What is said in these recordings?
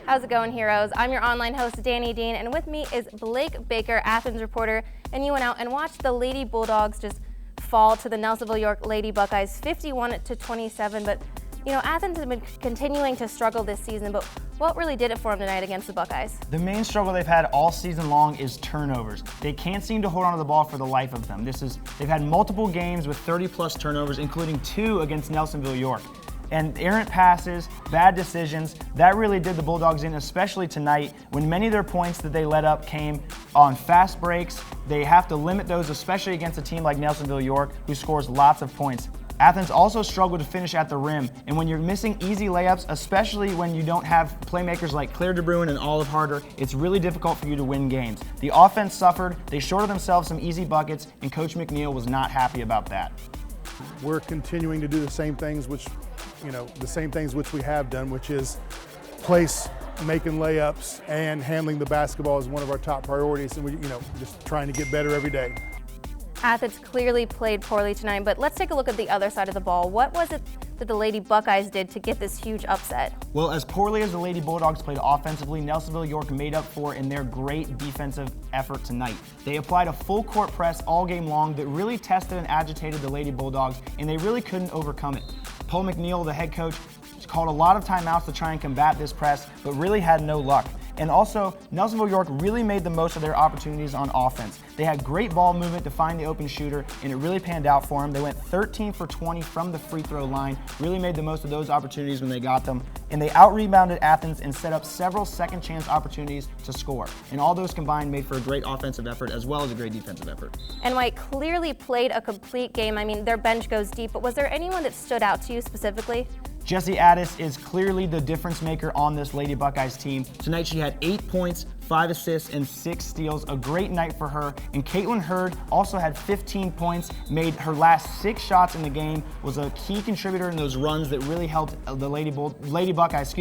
How's it going, heroes? I'm your online host, Dani Dean, and with me is Blake Baker, Athens Reporter, and you went out and watched the Lady Bulldogs just fall to the Nelsonville-York Lady Buckeyes 51-27, but you know, Athens has been continuing to struggle this season, but what really did it for them tonight against the Buckeyes? The main struggle they've had all season long is turnovers. They can't seem to hold on to the ball for the life of them. They've had multiple games with 30-plus turnovers, including 2 against Nelsonville-York. And errant passes, bad decisions, that really did the Bulldogs in, especially tonight when many of their points that they let up came on fast breaks. They have to limit those, especially against a team like Nelsonville-York, who scores lots of points. Athens also struggled to finish at the rim, and when you're missing easy layups, especially when you don't have playmakers like Claire DeBruin and Olive Harder, it's really difficult for you to win games. The offense suffered, they shorted themselves some easy buckets, and Coach McNeil was not happy about that. We're continuing to do the same things which we have done, which is making layups and handling the basketball is one of our top priorities, and we, just trying to get better every day. Athens clearly played poorly tonight, but let's take a look at the other side of the ball. What was it that the Lady Buckeyes did to get this huge upset? Well, as poorly as the Lady Bulldogs played offensively, Nelsonville-York made up for in their great defensive effort tonight. They applied a full court press all game long that really tested and agitated the Lady Bulldogs, and they really couldn't overcome it. Paul McNeil, the head coach, called a lot of timeouts to try and combat this press, but really had no luck. And also, Nelsonville-York really made the most of their opportunities on offense. They had great ball movement to find the open shooter, and it really panned out for them. They went 13 for 20 from the free throw line, really made the most of those opportunities when they got them. And they out-rebounded Athens and set up several second-chance opportunities to score. And all those combined made for a great offensive effort as well as a great defensive effort. And White clearly played a complete game. I mean, their bench goes deep, but was there anyone that stood out to you specifically? Jessie Addis is clearly the difference maker on this Lady Buckeyes team. Tonight she had 8 points, 5 assists, and 6 steals. A great night for her. And Caitlin Hurd also had 15 points, made her last 6 shots in the game, was a key contributor in those runs that really helped the Lady Buckeyes,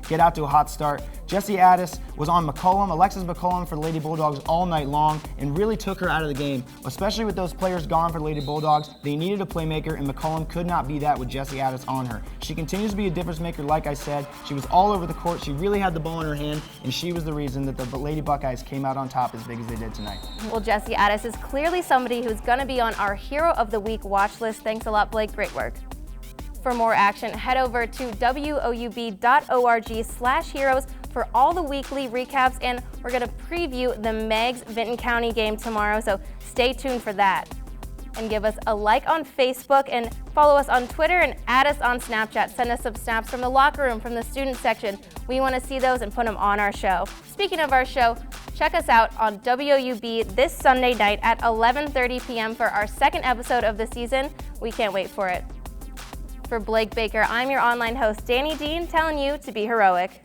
get out to a hot start. Jessie Addis was on Alexis McCollum for the Lady Bulldogs all night long and really took her out of the game. Especially with those players gone for the Lady Bulldogs, they needed a playmaker, and McCollum could not be that with Jessie Addis on her. She continues to be a difference maker, like I said. She was all over the court. She really had the ball in her hand, and she was the reason that the Lady Buckeyes came out on top as big as they did tonight. Well, Jessie Addis is clearly somebody who's going to be on our Hero of the Week watch list. Thanks a lot, Blake. Great work. For more action, head over to woub.org/heroes for all the weekly recaps, and we're going to preview the Meigs Vinton County game tomorrow, so stay tuned for that. And give us a like on Facebook and follow us on Twitter and add us on Snapchat. Send us some snaps from the locker room, from the student section. We want to see those and put them on our show. Speaking of our show, check us out on WOUB this Sunday night at 11:30 p.m. for our 2nd episode of the season. We can't wait for it. For Blake Baker, I'm your online host, Dani Dean, telling you to be heroic.